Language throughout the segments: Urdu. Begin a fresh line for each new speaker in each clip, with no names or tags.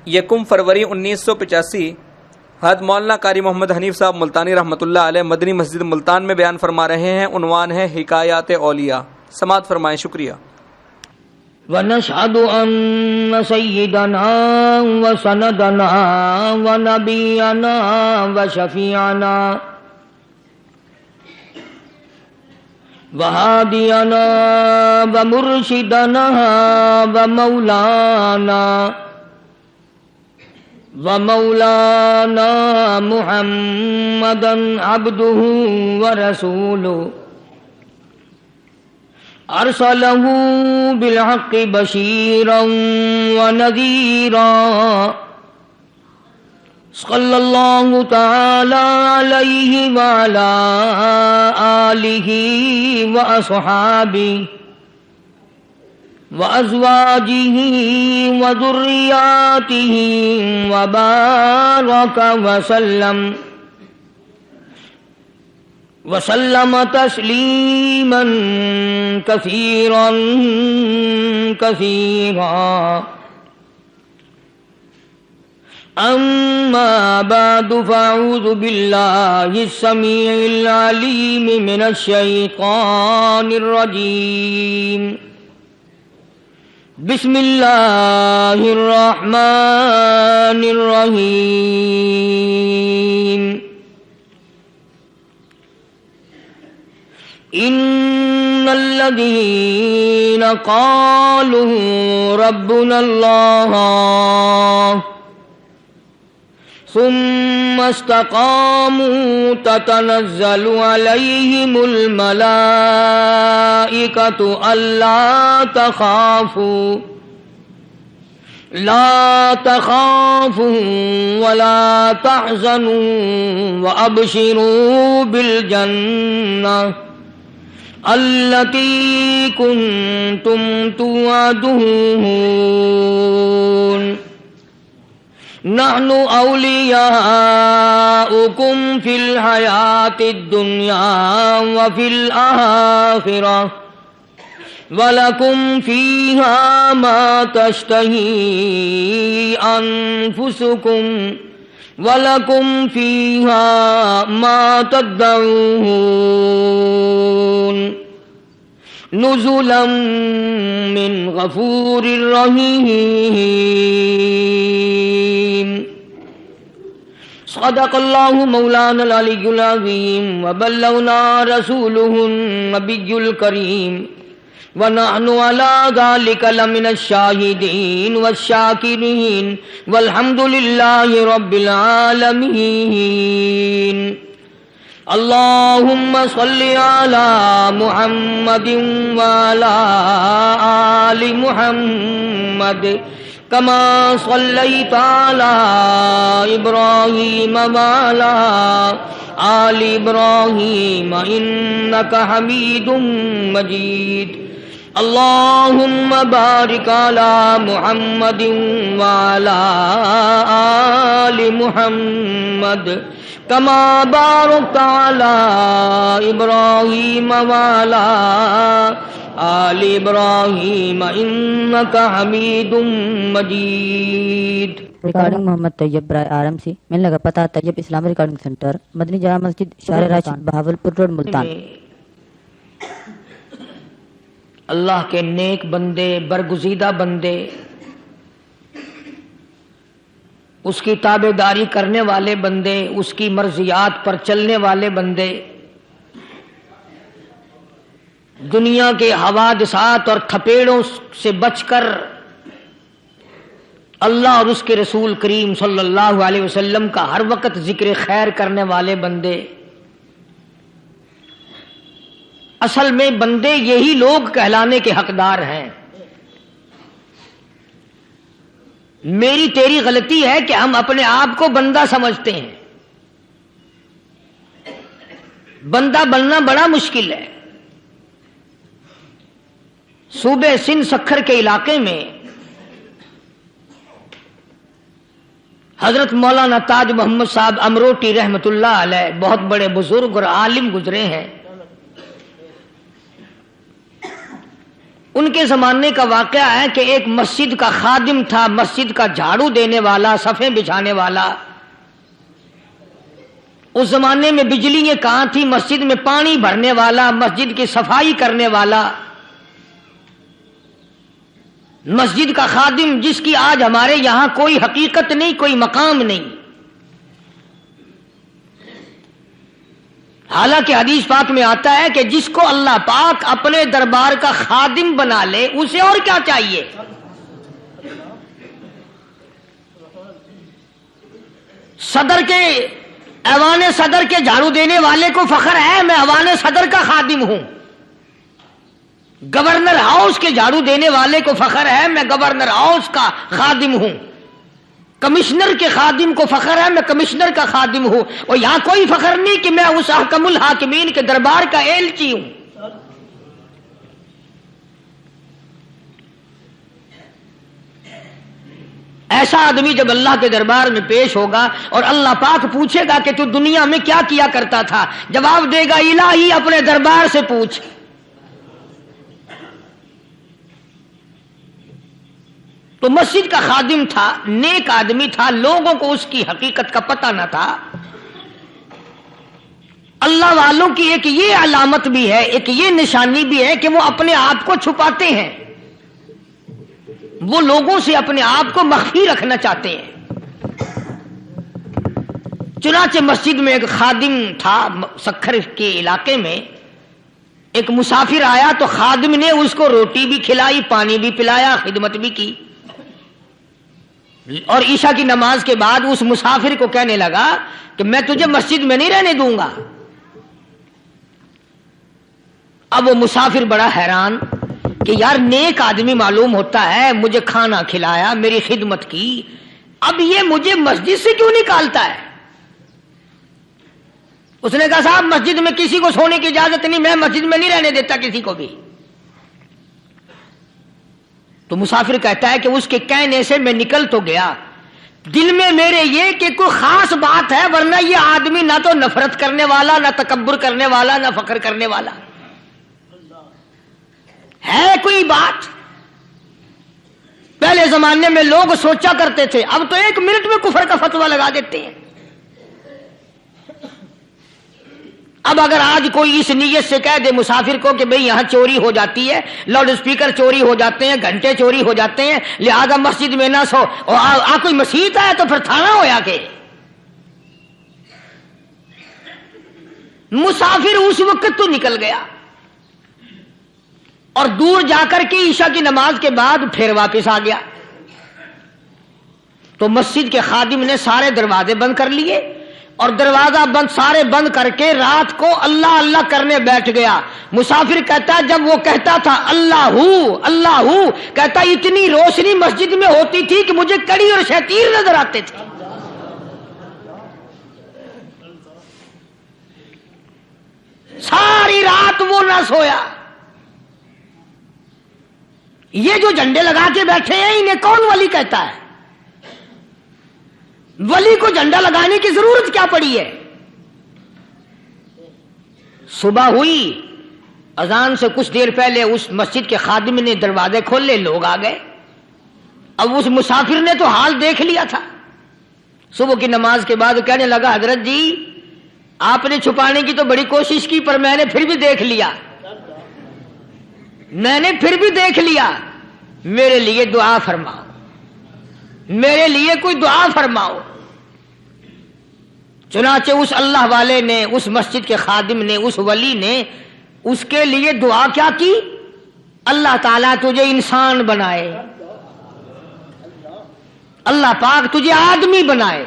1 فروری 1985 حضرت مولانا قاری محمد حنیف صاحب ملتانی رحمۃ اللہ علیہ مدنی مسجد ملتان میں بیان فرما رہے ہیں۔ عنوان ہے حکایات اولیاء۔ سماعت فرمائیں، شکریہ۔
ونشهد أن سيدنا وسندنا ونبينا وشفيعنا وهادينا ومرشدنا ومولانا محمدا عبده ورسوله أرسله بالحق بشيرا ونذيرا صلى الله تعالى عليه وعلى آله وأصحابه وأزواجه وذرياته وبارك وسلم تسليما كثيرا أما بعد، فأعوذ بالله السميع العليم من الشيطان الرجيم. بسم الله الرحمن الرحيم. إن الذين قالوا ربنا الله ثم استقاموا تتنزل عليهم الملائكة لا تخافوا ولا تحزنوا وأبشروا بالجنة التي كنتم توعدون. نحن أولياؤكم في الحياة الدنيا وفي الآخرة ولكم فيها ما تشتهي أنفسكم وَلَكُمْ فِيهَا مَا تَدَّعُونَ نُزُلًا مِّن غَفُورٍ رَّحِيمٍ. صدق اللہ مولانا العلی العظیم وبلغنا رسولہ النبی الکریم ونحن على ذلك لمن الشاهدين والشاكرين والحمد لله رب العالمين. اللهم صل على محمد وعلى آل محمد كما صليت على إبراهيم وعلى آل إبراهيم إنك حميد مجيد. اللهم بارك على محمد وعلى آل محمد كما باركت على إبراهيم وعلى آل إبراهيم إنك حميد مجيد.
ریکارڈنگ محمد طیب برائے آرم سی ملنے کا پتہ طیب اسلامی ریکارڈنگ سینٹر مدنی جامع مسجد شارع راشد بہاولپور روڈ ملتان.
اللہ کے نیک بندے، برگزیدہ بندے، اس کی تابع داری کرنے والے بندے، اس کی مرضیات پر چلنے والے بندے، دنیا کے حوادثات اور تھپیڑوں سے بچ کر اللہ اور اس کے رسول کریم صلی اللہ علیہ وسلم کا ہر وقت ذکر خیر کرنے والے بندے. اصل میں بندے یہی لوگ کہلانے کے حقدار ہیں. میری تیری غلطی ہے کہ ہم اپنے آپ کو بندہ سمجھتے ہیں. بندہ بننا بڑا مشکل ہے. صوبے سندھ سکھر کے علاقے میں حضرت مولانا تاج محمد صاحب امروٹی رحمت اللہ علیہ بہت بڑے بزرگ اور عالم گزرے ہیں. ان کے زمانے کا واقعہ ہے کہ ایک مسجد کا خادم تھا، مسجد کا جھاڑو دینے والا، صفیں بچھانے والا۔ اس زمانے میں بجلیاں کہاں تھی؟ مسجد میں پانی بھرنے والا، مسجد کی صفائی کرنے والا، مسجد کا خادم، جس کی آج ہمارے یہاں کوئی حقیقت نہیں، کوئی مقام نہیں۔ حالانکہ حدیث پاک میں آتا ہے کہ جس کو اللہ پاک اپنے دربار کا خادم بنا لے اسے اور کیا چاہیے۔ صدر کے، ایوان صدر کے جھاڑو دینے والے کو فخر ہے میں ایوان صدر کا خادم ہوں، گورنر ہاؤس کے جھاڑو دینے والے کو فخر ہے میں گورنر ہاؤس کا خادم ہوں، کمشنر کے خادم کو فخر ہے میں کمشنر کا خادم ہوں، اور یہاں کوئی فخر نہیں کہ میں اس حکم الحاکمین کے دربار کا ایلچی ہوں۔ ایسا آدمی جب اللہ کے دربار میں پیش ہوگا اور اللہ پاک پوچھے گا کہ تو دنیا میں کیا کیا کرتا تھا، جواب دے گا الہی اپنے دربار سے پوچھ۔ تو مسجد کا خادم تھا، نیک آدمی تھا، لوگوں کو اس کی حقیقت کا پتہ نہ تھا۔ اللہ والوں کی ایک یہ علامت بھی ہے، ایک یہ نشانی بھی ہے کہ وہ اپنے آپ کو چھپاتے ہیں، وہ لوگوں سے اپنے آپ کو مخفی رکھنا چاہتے ہیں۔ چنانچہ مسجد میں ایک خادم تھا، سکھر کے علاقے میں ایک مسافر آیا تو خادم نے اس کو روٹی بھی کھلائی، پانی بھی پلایا، خدمت بھی کی، اور عشاء کی نماز کے بعد اس مسافر کو کہنے لگا کہ میں تجھے مسجد میں نہیں رہنے دوں گا۔ اب وہ مسافر بڑا حیران کہ یار نیک آدمی معلوم ہوتا ہے، مجھے کھانا کھلایا، میری خدمت کی، اب یہ مجھے مسجد سے کیوں نکالتا ہے؟ اس نے کہا صاحب مسجد میں کسی کو سونے کی اجازت نہیں، میں مسجد میں نہیں رہنے دیتا کسی کو بھی۔ تو مسافر کہتا ہے کہ اس کے کہنے سے میں نکل تو گیا، دل میں میرے یہ کہ کوئی خاص بات ہے، ورنہ یہ آدمی نہ تو نفرت کرنے والا، نہ تکبر کرنے والا، نہ فخر کرنے والا ہے کوئی بات۔ پہلے زمانے میں لوگ سوچا کرتے تھے، اب تو ایک منٹ میں کفر کا فتویٰ لگا دیتے ہیں۔ اب اگر آج کوئی اس نیت سے کہہ دے مسافر کو کہ بھئی یہاں چوری ہو جاتی ہے، لاؤڈ اسپیکر چوری ہو جاتے ہیں، گھنٹے چوری ہو جاتے ہیں، لہذا مسجد میں نہ سو، اور کوئی مسجد ہے تو پھر تھانہ ہویا کہ مسافر اس وقت تو نکل گیا، اور دور جا کر کے عشاء کی نماز کے بعد پھر واپس آ گیا۔ تو مسجد کے خادم نے سارے دروازے بند کر لیے، اور دروازہ بند سارے بند کر کے رات کو اللہ اللہ کرنے بیٹھ گیا۔ مسافر کہتا جب وہ کہتا تھا اللہ ہو اللہ ہو، کہتا اتنی روشنی مسجد میں ہوتی تھی کہ مجھے کڑی اور شتیر نظر آتے تھے۔ ساری رات وہ نہ سویا۔ یہ جو جھنڈے لگا کے بیٹھے ہیں انہیں کون ولی کہتا ہے؟ ولی کو جھنڈا لگانے کی ضرورت کیا پڑی ہے؟ صبح ہوئی، اذان سے کچھ دیر پہلے اس مسجد کے خادم نے دروازے کھولے، لوگ آ گئے۔ اب اس مسافر نے تو حال دیکھ لیا تھا، صبح کی نماز کے بعد کہنے لگا حضرت جی آپ نے چھپانے کی تو بڑی کوشش کی، پر میں نے پھر بھی دیکھ لیا، میں نے پھر بھی دیکھ لیا، میرے لیے دعا فرماؤ، میرے لیے کوئی دعا فرماؤ۔ چنانچہ اس اللہ والے نے، اس مسجد کے خادم نے، اس ولی نے اس کے لیے دعا کیا کی؟ اللہ تعالیٰ تجھے انسان بنائے، اللہ پاک تجھے آدمی بنائے۔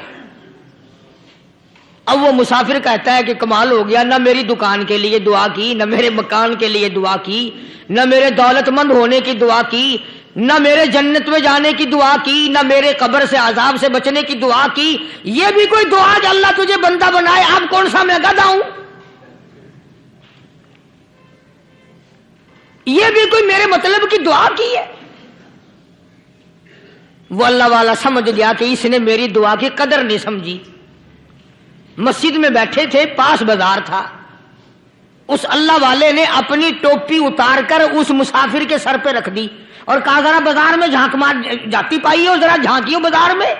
اب وہ مسافر کہتا ہے کہ کمال ہو گیا، نہ میری دکان کے لیے دعا کی، نہ میرے مکان کے لیے دعا کی، نہ میرے دولت مند ہونے کی دعا کی، نہ میرے جنت میں جانے کی دعا کی، نہ میرے قبر سے عذاب سے بچنے کی دعا کی۔ یہ بھی کوئی دعا کہ اللہ تجھے بندہ بنائے؟ اب کون سا میں گدھا ہوں؟ یہ بھی کوئی میرے مطلب کی دعا کی ہے؟ وہ اللہ والا سمجھ گیا کہ اس نے میری دعا کی قدر نہیں سمجھی۔ مسجد میں بیٹھے تھے، پاس بازار تھا، اس اللہ والے نے اپنی ٹوپی اتار کر اس مسافر کے سر پہ رکھ دی اور کہا ذرا بازار میں جھانک مار جاتی پائی ہو، ذرا جھانکیو بازار میں۔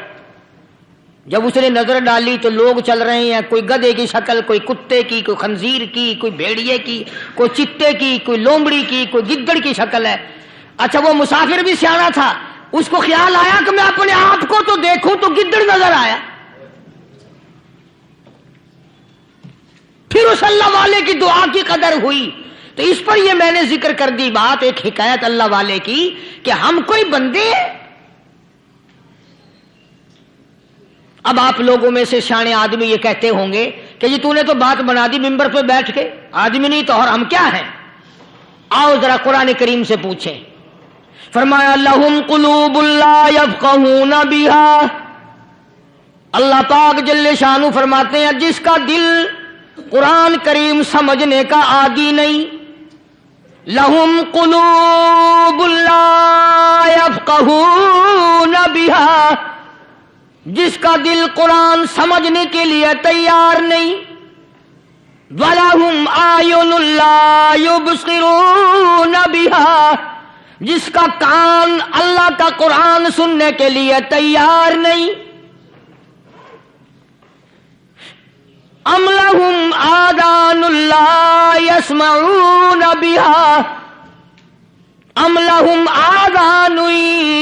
جب اس نے نظر ڈالی تو لوگ چل رہے ہیں، کوئی گدھے کی شکل، کوئی کتے کی، کوئی خنزیر کی، کوئی بھیڑیے کی، کوئی چتے کی، کوئی لومڑی کی، کوئی گدڑ کی شکل ہے۔ اچھا وہ مسافر بھی سیانا تھا، اس کو خیال آیا کہ میں اپنے آپ کو تو دیکھوں تو گدڑ نظر آیا۔ پھر اس اللہ والے کی دعا کی قدر ہوئی۔ تو اس پر یہ میں نے ذکر کر دی بات، ایک حکایت اللہ والے کی کہ ہم کوئی بندے ہیں۔ اب آپ لوگوں میں سے شانے آدمی یہ کہتے ہوں گے کہ جی تو نے تو بات بنا دی ممبر پہ بیٹھ کے، آدمی نہیں تو اور ہم کیا ہیں؟ آؤ ذرا قرآن کریم سے پوچھیں۔ فرمایا لہم قلوب لا یفقہون بہا، اللہ پاک جل شانہ فرماتے ہیں جس کا دل قرآن کریم سمجھنے کا عادی نہیں، لہم قلوب لا یفقہون بہا، جس کا دل قرآن سمجھنے کے لیے تیار نہیں، وَلَهُمْ أَعْيُنٌ لَا يُبْصِرُونَ بِهَا، جس کا کان اللہ کا قرآن سننے کے لیے تیار نہیں، أَمْ لَهُمْ آذَانٌ لَا يَسْمَعُونَ بِهَا، ام لہم آذان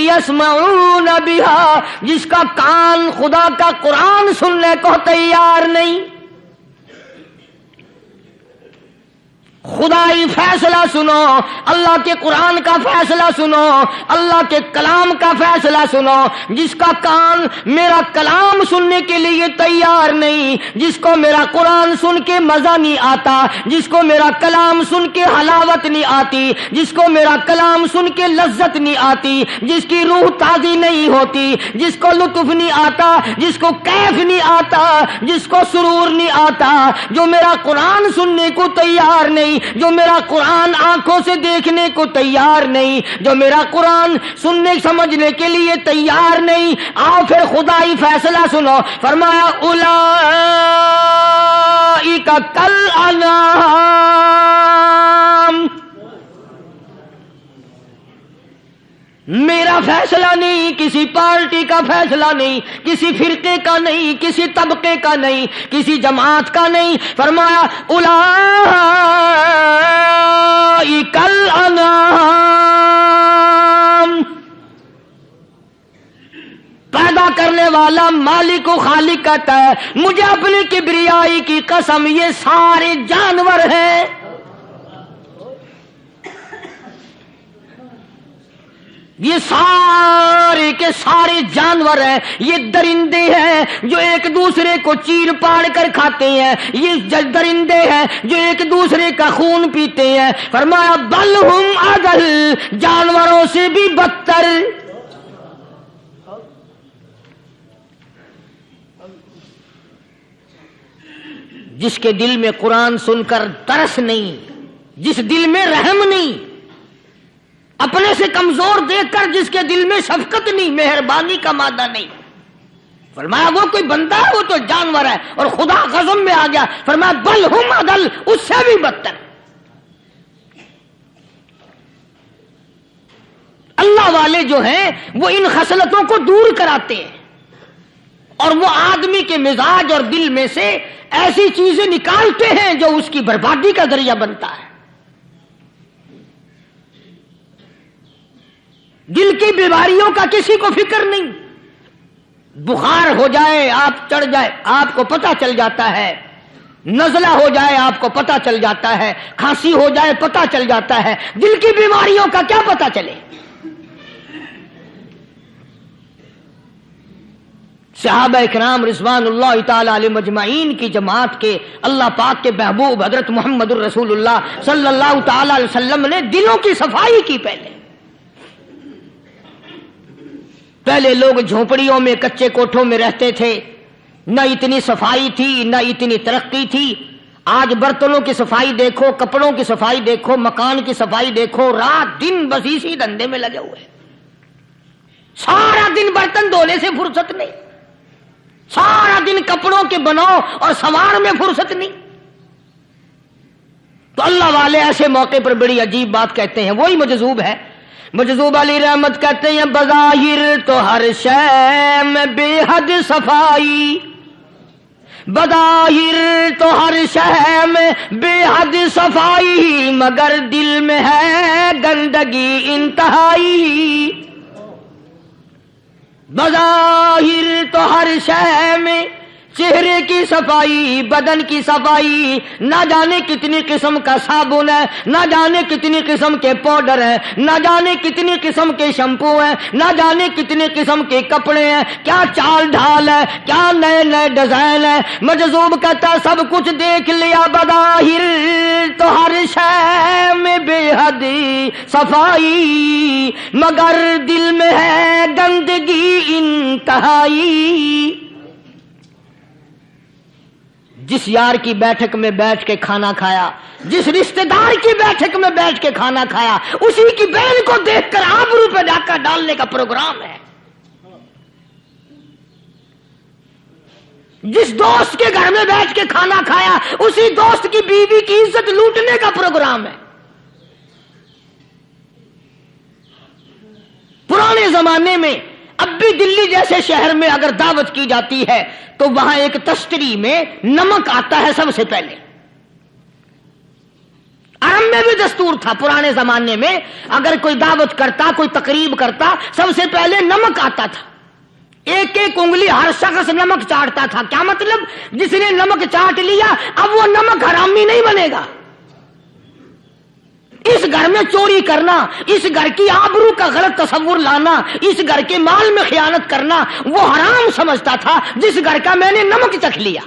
یسمعون بہا، جس کا کان خدا کا قرآن سننے کو تیار نہیں۔ خدائی فیصلہ سنو، اللہ کے قرآن کا فیصلہ سنو، اللہ کے کلام کا فیصلہ سنو۔ جس کا کان میرا کلام سننے کے لیے تیار نہیں، جس کو میرا قرآن سن کے مزہ نہیں آتا، جس کو میرا کلام سن کے حلاوت نہیں آتی، جس کو میرا کلام سن کے لذت نہیں آتی، جس کی روح تازی نہیں ہوتی، جس کو لطف نہیں آتا، جس کو کیف نہیں آتا، جس کو سرور نہیں آتا، جو میرا قرآن سننے کو تیار نہیں، جو میرا قرآن آنکھوں سے دیکھنے کو تیار نہیں، جو میرا قرآن سننے سمجھنے کے لیے تیار نہیں، آؤ پھر خدائی فیصلہ سنو۔ فرمایا اولئک کالانعام، میرا فیصلہ نہیں، کسی پارٹی کا فیصلہ نہیں، کسی فرقے کا نہیں، کسی طبقے کا نہیں، کسی جماعت کا نہیں۔ فرمایا اولئک الانعام، پیدا کرنے والا مالک و خالق کہتا ہے مجھے اپنی کبریائی کی قسم یہ سارے جانور ہیں۔ یہ سارے کے سارے جانور ہیں، یہ درندے ہیں جو ایک دوسرے کو چیر پاڑ کر کھاتے ہیں، یہ درندے ہیں جو ایک دوسرے کا خون پیتے ہیں۔ فرمایا بل ہم اضل، جانوروں سے بھی بدتر۔ جس کے دل میں قرآن سن کر ترس نہیں، جس دل میں رحم نہیں، اپنے سے کمزور دیکھ کر جس کے دل میں شفقت نہیں، مہربانی کا مادہ نہیں، فرمایا وہ کوئی بندہ ہے، وہ تو جانور ہے۔ اور خدا غضب میں آ گیا، فرمایا بل ہم اضل، اس سے بھی بدتر۔ اللہ والے جو ہیں وہ ان خصلتوں کو دور کراتے ہیں، اور وہ آدمی کے مزاج اور دل میں سے ایسی چیزیں نکالتے ہیں جو اس کی بربادی کا ذریعہ بنتا ہے۔ دل کی بیماریوں کا کسی کو فکر نہیں، بخار ہو جائے آپ چڑھ جائے آپ کو پتہ چل جاتا ہے، نزلہ ہو جائے آپ کو پتہ چل جاتا ہے، کھانسی ہو جائے پتہ چل جاتا ہے، دل کی بیماریوں کا کیا پتہ چلے؟ صحابہ اکرام رضوان اللہ تعالی علیہم اجمعین کی جماعت کے اللہ پاک کے محبوب حضرت محمد الرسول اللہ صلی اللہ تعالی علیہ وسلم نے دلوں کی صفائی کی۔ پہلے لوگ جھونپڑیوں میں کچے کوٹھوں میں رہتے تھے، نہ اتنی صفائی تھی نہ اتنی ترقی تھی۔ آج برتنوں کی صفائی دیکھو، کپڑوں کی صفائی دیکھو، مکان کی صفائی دیکھو، رات دن بس اسی دھندے میں لگے ہوئے، سارا دن برتن دھونے سے فرصت نہیں، سارا دن کپڑوں کے بناؤ اور سنوار میں فرصت نہیں۔ تو اللہ والے ایسے موقع پر بڑی عجیب بات کہتے ہیں. وہی مجذوب ہے. مجذوب علی رحمت کہتے ہیں بظاہر تو ہر شے میں بے حد صفائی، بظاہر تو ہر شے میں بے حد صفائی، مگر دل میں ہے گندگی انتہائی. بظاہر تو ہر شے میں چہرے کی صفائی، بدن کی صفائی، نہ جانے کتنی قسم کا صابن ہے، نہ جانے کتنی قسم کے پاؤڈر ہیں، نہ جانے کتنی قسم کے شیمپو ہیں، نہ جانے کتنی قسم کے کپڑے ہیں، کیا چال ڈھال ہے، کیا نئے نئے ڈیزائن ہے. مجذوب کہتا سب کچھ دیکھ لیا، بظاہر تو ہر شے میں بے حد صفائی، مگر دل میں ہے گندگی انتہائی. جس یار کی بیٹھک میں بیٹھ کے کھانا کھایا، جس رشتہ دار کی بیٹھک میں بیٹھ کے کھانا کھایا، اسی کی بہن کو دیکھ کر آبرو پہ ڈاکہ ڈالنے کا پروگرام ہے. جس دوست کے گھر میں بیٹھ کے کھانا کھایا، اسی دوست کی بیوی کی عزت لوٹنے کا پروگرام ہے. پرانے زمانے میں اب بھی دلی جیسے شہر میں اگر دعوت کی جاتی ہے تو وہاں ایک تشتری میں نمک آتا ہے سب سے پہلے. عرب میں بھی دستور تھا پرانے زمانے میں، اگر کوئی دعوت کرتا، کوئی تقریب کرتا، سب سے پہلے نمک آتا تھا. ایک ایک انگلی ہر شخص نمک چاٹتا تھا. کیا مطلب؟ جس نے نمک چاٹ لیا اب وہ نمک حرامی نہیں بنے گا. اس گھر میں چوری کرنا، اس گھر کی آبرو کا غلط تصور لانا، اس گھر کے مال میں خیانت کرنا وہ حرام سمجھتا تھا جس گھر کا میں نے نمک چکھ لیا.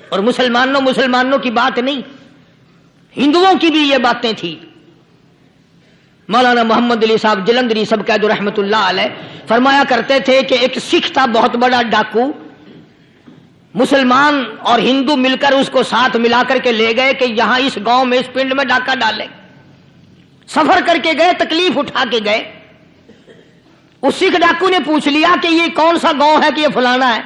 اور مسلمانوں کی بات نہیں، ہندوؤں کی بھی یہ باتیں تھی. مولانا محمد علی صاحب جلندری سب قید رحمت اللہ علیہ فرمایا کرتے تھے کہ ایک سکھ تھا بہت بڑا ڈاکو، مسلمان اور ہندو مل کر اس کو ساتھ ملا کر کے لے گئے کہ یہاں اس گاؤں میں اس پنڈ میں ڈاکہ ڈالیں. سفر کر کے گئے، تکلیف اٹھا کے گئے. اس سکھ ڈاکو نے پوچھ لیا کہ یہ کون سا گاؤں ہے کہ یہ فلانا ہے.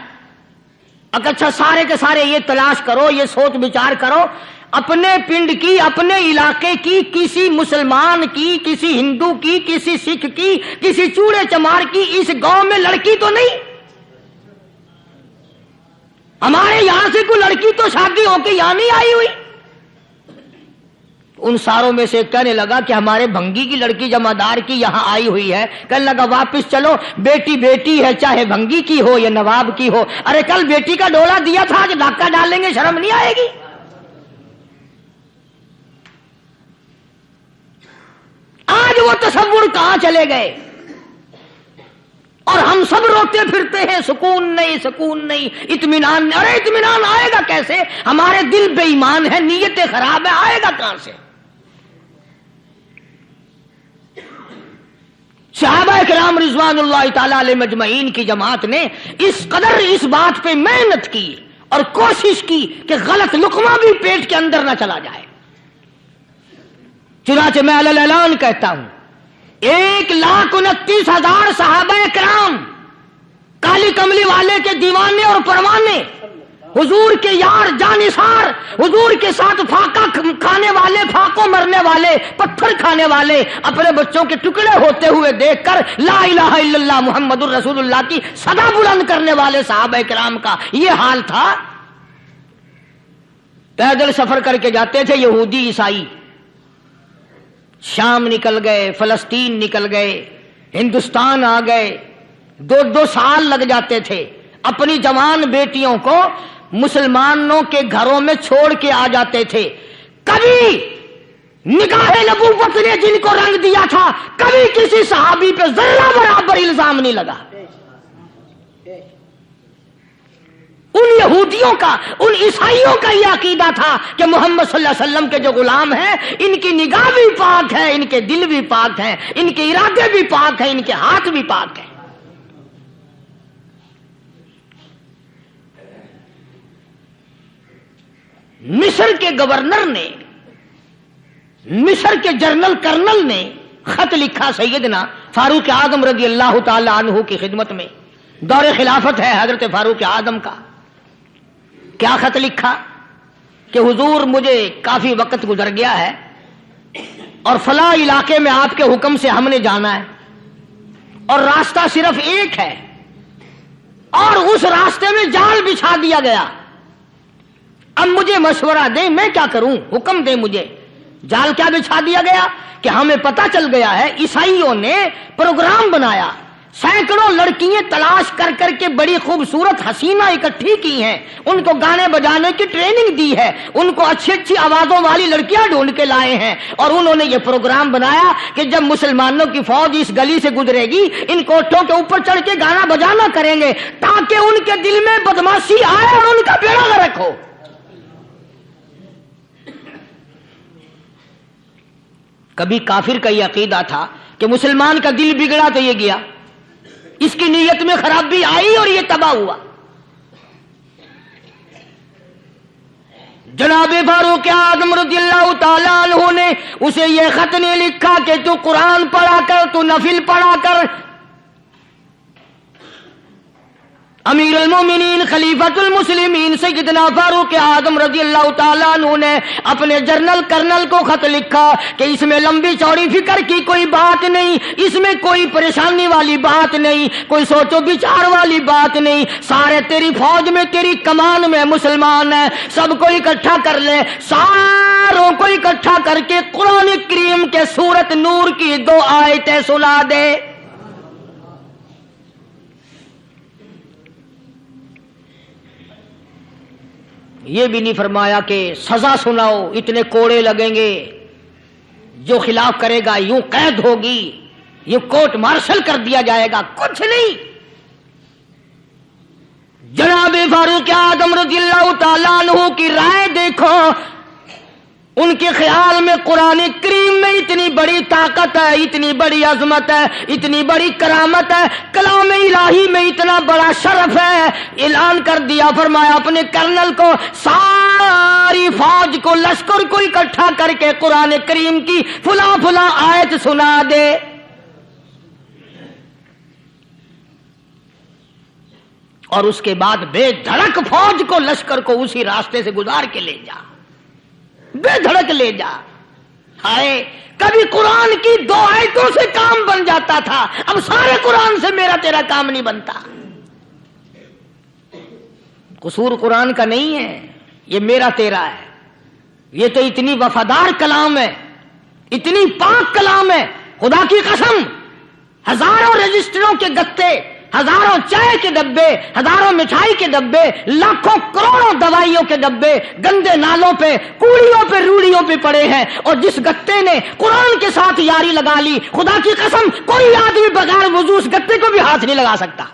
اچھا سارے کے سارے یہ تلاش کرو، یہ سوچ بچار کرو، اپنے پنڈ کی، اپنے علاقے کی، کسی مسلمان کی، کسی ہندو کی، کسی سکھ کی، کسی چوڑے چمار کی اس گاؤں میں لڑکی تو نہیں؟ ہمارے یہاں سے کوئی لڑکی تو شادی ہو کے یہاں نہیں آئی ہوئی. ان ساروں میں سے کہنے لگا کہ ہمارے بھنگی کی لڑکی جمعدار کی یہاں آئی ہوئی ہے. کہنے لگا واپس چلو، بیٹی بیٹی ہے چاہے بھنگی کی ہو یا نواب کی ہو. ارے کل بیٹی کا ڈولا دیا تھا، آج ڈاکہ ڈالیں گے، شرم نہیں آئے گی؟ آج وہ تصور کہاں چلے گئے؟ اور ہم سب روتے پھرتے ہیں، سکون نہیں، سکون نہیں، اطمینان نہیں. ارے اطمینان آئے گا کیسے؟ ہمارے دل بے ایمان ہے، نیتیں خراب ہے، آئے گا کہاں سے؟ صحابہ کرام رضوان اللہ تعالی علیہ مجمعین کی جماعت نے اس قدر اس بات پہ محنت کی اور کوشش کی کہ غلط لقمہ بھی پیٹ کے اندر نہ چلا جائے. چنانچہ میں علی الاعلان کہتا ہوں 1,29,000 صحابہ کرام، کالی کملی والے کے دیوانے اور پروانے، حضور کے یار جانثار، حضور کے ساتھ فاقہ کھانے والے، پھاقوں مرنے والے، پتھر کھانے والے، اپنے بچوں کے ٹکڑے ہوتے ہوئے دیکھ کر لا الہ الا اللہ محمد الرسول اللہ کی صدا بلند کرنے والے صحابہ کرام کا یہ حال تھا. پیدل سفر کر کے جاتے تھے یہودی عیسائی، شام نکل گئے، فلسطین نکل گئے، ہندوستان آ گئے، 2 سال لگ جاتے تھے. اپنی جوان بیٹیوں کو مسلمانوں کے گھروں میں چھوڑ کے آ جاتے تھے. کبھی نگاہ نبوت نے جن کو رنگ دیا تھا، کبھی کسی صحابی پہ ذرہ برابر الزام نہیں لگا. ان یہودیوں کا، ان عیسائیوں کا یہ عقیدہ تھا کہ محمد صلی اللہ علیہ وسلم کے جو غلام ہیں ان کی نگاہ بھی پاک ہے، ان کے دل بھی پاک ہیں، ان کے ارادے بھی پاک ہیں، ان کے ہاتھ بھی پاک ہیں. مصر کے گورنر نے، مصر کے جنرل کرنل نے خط لکھا سیدنا فاروق اعظم رضی اللہ تعالی عنہ کی خدمت میں. دور خلافت ہے حضرت فاروق اعظم کا. کیا خط لکھا؟ کہ حضور مجھے کافی وقت گزر گیا ہے اور فلاں علاقے میں آپ کے حکم سے ہم نے جانا ہے اور راستہ صرف ایک ہے اور اس راستے میں جال بچھا دیا گیا. اب مجھے مشورہ دیں میں کیا کروں, حکم دیں مجھے. جال کیا بچھا دیا گیا کہ ہمیں پتہ چل گیا ہے عیسائیوں نے پروگرام بنایا, سینکڑوں لڑکیاں تلاش کر کر کے بڑی خوبصورت حسینہ اکٹھی کی ہیں, ان کو گانے بجانے کی ٹریننگ دی ہے, ان کو اچھی اچھی آوازوں والی لڑکیاں ڈھونڈ کے لائے ہیں اور انہوں نے یہ پروگرام بنایا کہ جب مسلمانوں کی فوج اس گلی سے گزرے گی ان کوٹھوں کے اوپر چڑھ کے گانا بجانا کریں گے تاکہ ان کے دل میں بدماشی آئے اور ان کا بیڑا غرق ہو. کبھی کافر کا یہ عقیدہ تھا کہ مسلمان کا دل بگڑا تو یہ گیا, اس کی نیت میں خرابی آئی اور یہ تباہ ہوا. جناب فاروق اعظم رضی اللہ تعالیٰ عنہ نے اسے یہ خط نہیں لکھا کہ تو قرآن پڑھا کر, تو نفل پڑھا کر. امیر المومنین خلیفۃ المسلمین سیدنا فاروق اعظم رضی اللہ تعالیٰ عنہ نے اپنے جنرل کرنل کو خط لکھا کہ اس میں لمبی چوڑی فکر کی کوئی بات نہیں, اس میں کوئی پریشانی والی بات نہیں, کوئی سوچ و بچار والی بات نہیں. سارے تیری فوج میں تیری کمان میں مسلمان ہیں, سب کو اکٹھا کر لے, ساروں کو اکٹھا کر کے قرآن کریم کے سورت نور کی 2 آیتیں سنا دے. یہ بھی نہیں فرمایا کہ سزا سناؤ, اتنے کوڑے لگیں گے, جو خلاف کرے گا یوں قید ہوگی, یہ کورٹ مارشل کر دیا جائے گا, کچھ نہیں. جناب فاروق اعظم رضی اللہ تعالیٰ عنہ کی رائے دیکھو, ان کے خیال میں قرآن کریم میں اتنی بڑی طاقت ہے, اتنی بڑی عظمت ہے, اتنی بڑی کرامت ہے, کلام الہی میں اتنا بڑا شرف ہے. اعلان کر دیا, فرمایا اپنے کرنل کو ساری فوج کو لشکر کو اکٹھا کر کے قرآن کریم کی فلاں فلاں آیت سنا دے. اور اس کے بعد بے دھڑک فوج کو لشکر کو اسی راستے سے گزار کے لے جا, بے دھڑک لے جا. ہائے کبھی قرآن کی 2 آیتوں سے کام بن جاتا تھا, اب سارے قرآن سے میرا تیرا کام نہیں بنتا. قصور قرآن کا نہیں ہے, یہ میرا تیرا ہے. یہ تو اتنی وفادار کلام ہے, اتنی پاک کلام ہے, خدا کی قسم. ہزاروں رجسٹروں کے گتے, ہزاروں چائے کے ڈبے, ہزاروں مٹھائی کے ڈبے, لاکھوں کروڑوں دوائیوں کے ڈبے گندے نالوں پہ, کوڑیوں پہ, روڑیوں پہ پڑے ہیں. اور جس گتے نے قرآن کے ساتھ یاری لگا لی, خدا کی قسم کوئی آدمی بغیر وضو اس گتے کو بھی ہاتھ نہیں لگا سکتا.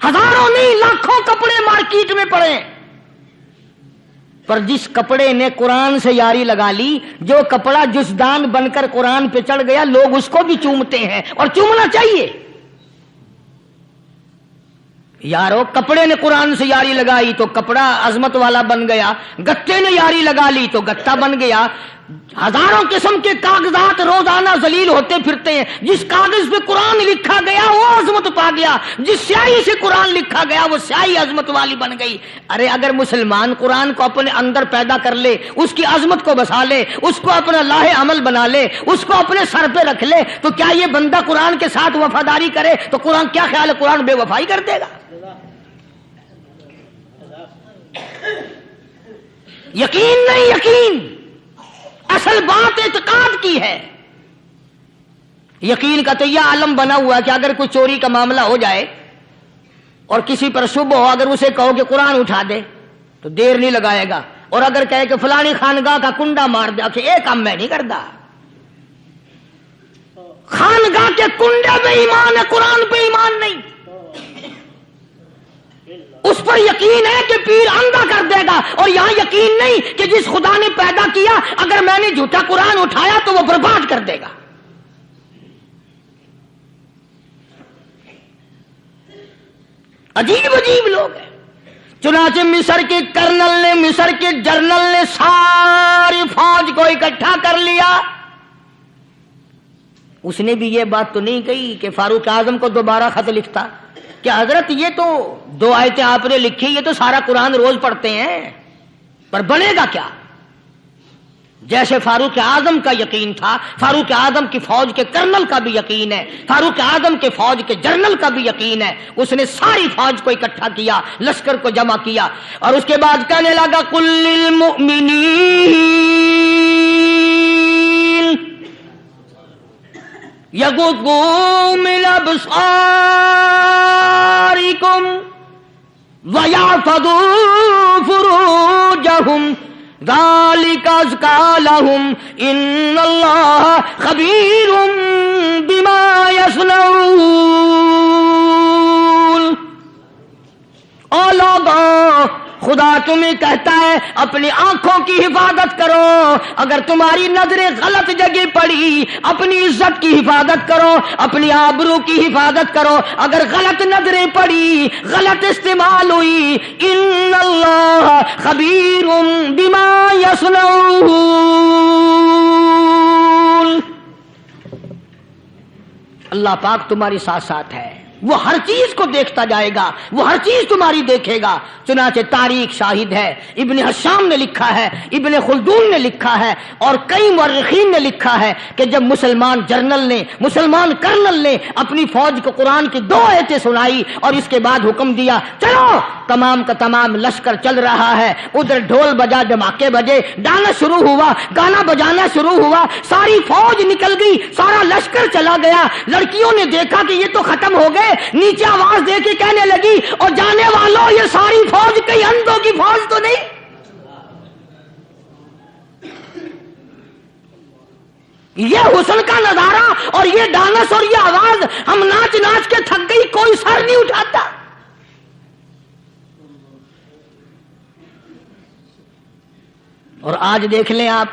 ہزاروں نہیں لاکھوں کپڑے مارکیٹ میں پڑے, پر جس کپڑے نے قرآن سے یاری لگا لی, جو کپڑا جزدان بن کر قرآن پہ چڑھ گیا, لوگ اس کو بھی چومتے ہیں اور چومنا چاہیے. یارو کپڑے نے قرآن سے یاری لگائی تو کپڑا عظمت والا بن گیا, گتے نے یاری لگا لی تو گتا بن گیا. ہزاروں قسم کے کاغذات روزانہ ذلیل ہوتے پھرتے ہیں, جس کاغذ پہ قرآن لکھا گیا وہ عظمت پا گیا, جس سیاہی سے قرآن لکھا گیا وہ سیاہی عظمت والی بن گئی. ارے اگر مسلمان قرآن کو اپنے اندر پیدا کر لے, اس کی عظمت کو بسا لے, اس کو اپنا لاہ عمل بنا لے, اس کو اپنے سر پہ رکھ لے, تو کیا یہ بندہ قرآن کے ساتھ وفاداری کرے تو قرآن کیا خیال ہے, قرآن بے وفائی کر دے گا؟ یقین نہیں, یقین اصل بات اعتقاد کی ہے. یقین کا تو یہ عالم بنا ہوا کہ اگر کوئی چوری کا معاملہ ہو جائے اور کسی پر شبہ ہو, اگر اسے کہو کہ قرآن اٹھا دے تو دیر نہیں لگائے گا, اور اگر کہے کہ فلانی خانگاہ کا کنڈا مار دے, کہ یہ کام میں نہیں کرتا. خانگاہ کے کنڈے پہ ایمان ہے, قرآن پہ ایمان نہیں. اس پر یقین ہے کہ پیر اندھا کر دے گا, اور یہاں یقین نہیں کہ جس خدا نے پیدا کیا اگر میں نے جھوٹا قرآن اٹھایا تو وہ برباد کر دے گا. عجیب عجیب لوگ ہیں. چنانچہ مصر کے کرنل نے, مصر کے جنرل نے ساری فوج کو اکٹھا کر لیا. اس نے بھی یہ بات تو نہیں کہی کہ فاروق اعظم کو دوبارہ خط لکھتا کہ حضرت یہ تو 2 آیتیں آپ نے لکھی، یہ تو سارا قرآن روز پڑھتے ہیں، پر بنے گا کیا؟ جیسے فاروق اعظم کا یقین تھا، فاروق اعظم کی فوج کے کرنل کا بھی یقین ہے، فاروق اعظم کے فوج کے جنرل کا بھی یقین ہے، اس نے ساری فوج کو اکٹھا کیا، لشکر کو جمع کیا، اور اس کے بعد کہنے لگا قل للمؤمنین یغضوا من ابصارکم ویحفظوا فروجہم ذالک ازکی لہم ان اللہ خبیر بما یصنعون۔ او لوگوں، خدا تمہیں کہتا ہے اپنی آنکھوں کی حفاظت کرو، اگر تمہاری نظریں غلط جگہ پڑی اپنی عزت کی حفاظت کرو، اپنی آبرو کی حفاظت کرو، اگر غلط نظریں پڑی، غلط استعمال ہوئی، ان اللہ خبیر بما یصنعون، اللہ پاک تمہاری ساتھ ساتھ ہے، وہ ہر چیز کو دیکھتا جائے گا، وہ ہر چیز تمہاری دیکھے گا۔ چنانچہ تاریخ شاہد ہے، ابن حشام نے لکھا ہے، ابن خلدون نے لکھا ہے، اور کئی مورخین نے لکھا ہے کہ جب مسلمان جرنل نے، مسلمان کرنل نے اپنی فوج کو قرآن کی 2 آیتیں سنائی اور اس کے بعد حکم دیا چلو، تمام کا تمام لشکر چل رہا ہے، ادھر ڈھول بجا، دھماکے بجے، گانا شروع ہوا، گانا بجانا شروع ہوا، ساری فوج نکل گئی، سارا لشکر چلا گیا۔ لڑکیوں نے دیکھا کہ یہ تو ختم ہو گئے، نیچے آواز دے کے کہنے لگی اور جانے والوں یہ ساری فوج کئی اندھوں کی فوج تو نہیں؟ یہ حسن کا نظارہ اور یہ ڈانس اور یہ آواز، ہم ناچ ناچ کے تھک گئی، کوئی سر نہیں اٹھاتا۔ اور آج دیکھ لیں آپ،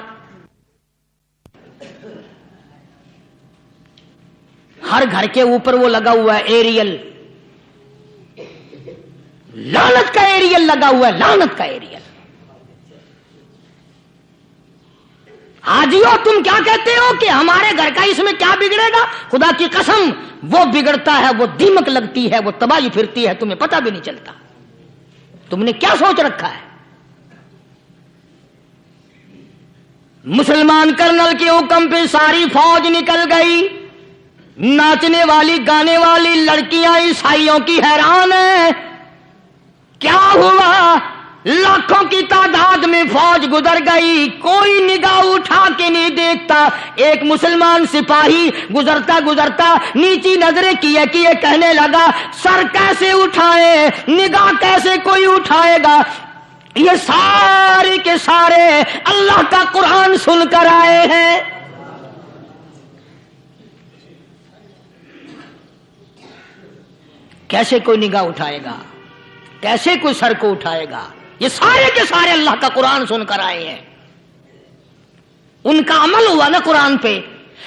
ہر گھر کے اوپر وہ لگا ہوا ہے ایریل، لعنت کا ایریل لگا ہوا ہے، لعنت کا ایریل۔ حاجیو تم کیا کہتے ہو کہ ہمارے گھر کا اس میں کیا بگڑے گا؟ خدا کی قسم وہ بگڑتا ہے، وہ دیمک لگتی ہے، وہ تباہی پھرتی ہے، تمہیں پتہ بھی نہیں چلتا۔ تم نے کیا سوچ رکھا ہے؟ مسلمان کرنل کے حکم پہ ساری فوج نکل گئی، ناچنے والی گانے والی لڑکیاں عیسائیوں کی حیران ہیں، کیا ہوا؟ لاکھوں کی تعداد میں فوج گزر گئی، کوئی نگاہ اٹھا کے نہیں دیکھتا۔ ایک مسلمان سپاہی گزرتا گزرتا نیچی نظریں کیے کیے کہنے لگا سر کیسے اٹھائے، نگاہ کیسے کوئی اٹھائے گا؟ یہ سارے کے سارے اللہ کا قرآن سن کر آئے ہیں۔ کیسے کوئی نگاہ اٹھائے گا؟ کیسے کوئی سر کو اٹھائے گا؟ یہ سارے کے سارے اللہ کا قرآن سن کر آئے ہیں۔ ان کا عمل ہوا نا قرآن پہ،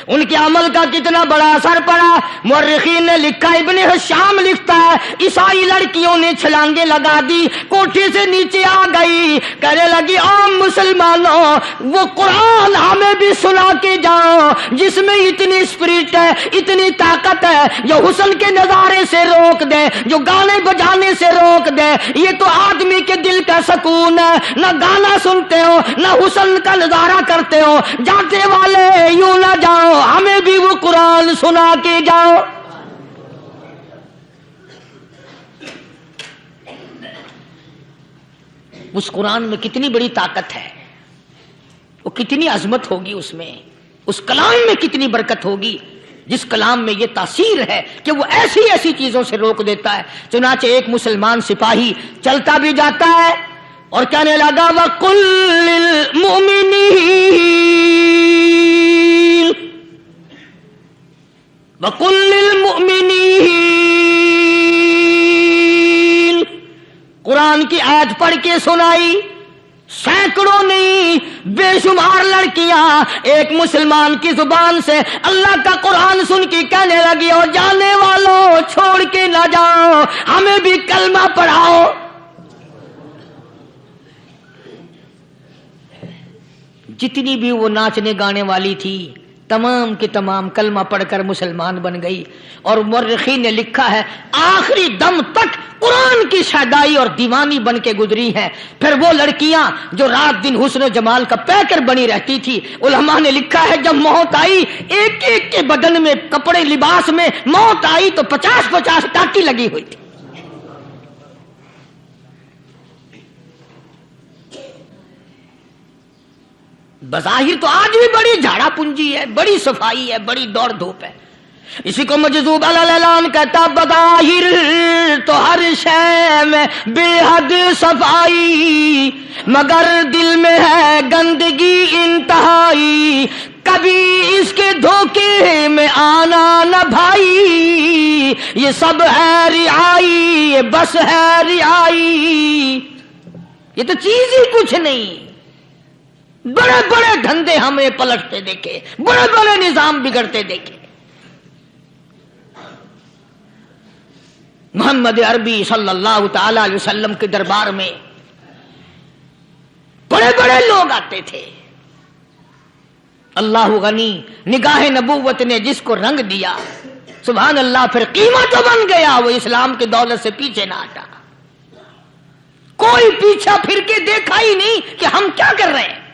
ان کے عمل کا کتنا بڑا اثر پڑا۔ مورخین نے لکھا، ابن حشام لکھتا ہے عیسائی لڑکیوں نے چھلانگیں لگا دی، کوٹھی سے نیچے آ گئی، کہنے لگی عام مسلمانوں وہ قرآن ہمیں بھی سنا کے جاؤ جس میں اتنی اسپرٹ ہے، اتنی طاقت ہے، جو حسن کے نظارے سے روک دے، جو گانے بجانے سے روک دے۔ یہ تو آدمی کے دل کا سکون ہے، نہ گانا سنتے ہو نہ حسن کا نظارہ کرتے ہو، جاتے والے یوں نہ جاؤ، ہمیں بھی وہ قرآن سنا کے جاؤ۔ اس قرآن میں کتنی بڑی طاقت ہے، وہ کتنی عظمت ہوگی، اس میں اس کلام میں کتنی برکت ہوگی، جس کلام میں یہ تاثیر ہے کہ وہ ایسی ایسی چیزوں سے روک دیتا ہے۔ چنانچہ ایک مسلمان سپاہی چلتا بھی جاتا ہے اور کہنے لگا وَقُلْ لِلْمُؤْمِنِينَ، قرآن کی آیت پڑھ کے سنائی۔ سینکڑوں نہیں بے شمار لڑکیاں ایک مسلمان کی زبان سے اللہ کا قرآن سن کے کہنے لگی اور جانے والوں چھوڑ کے نہ جاؤ، ہمیں بھی کلمہ پڑھاؤ۔ جتنی بھی وہ ناچنے گانے والی تھی، تمام کی تمام کلمہ پڑھ کر مسلمان بن گئی، اور مورخین نے لکھا ہے آخری دم تک قرآن کی شیدائی اور دیوانی بن کے گزری ہے۔ پھر وہ لڑکیاں جو رات دن حسن و جمال کا پیکر بنی رہتی تھی، علماء نے لکھا ہے جب موت آئی ایک ایک کے بدن میں کپڑے لباس میں موت آئی تو 50-50 ٹاکی لگی ہوئی تھی۔ بظاہر تو آج بھی بڑی جھاڑا پنجی ہے، بڑی صفائی ہے، بڑی دوڑ دھوپ ہے۔ اسی کو مجذوب الاعلان کہتا بظاہر تو ہر شے میں بے حد صفائی، مگر دل میں ہے گندگی انتہائی، کبھی اس کے دھوکے میں آنا نہ بھائی، یہ سب ہے رعائی، یہ بس ہے رعائی، یہ تو چیز ہی کچھ نہیں۔ بڑے بڑے دھندے ہمیں پلٹتے دیکھے، بڑے بڑے نظام بگڑتے دیکھے۔ محمد عربی صلی اللہ تعالی علیہ وسلم کے دربار میں بڑے بڑے لوگ آتے تھے۔ اللہ غنی، نگاہ نبوت نے جس کو رنگ دیا سبحان اللہ، پھر قیمت جو بن گیا وہ اسلام کی دولت سے پیچھے نہ ہٹا۔ کوئی پیچھا پھر کے دیکھا ہی نہیں کہ ہم کیا کر رہے ہیں۔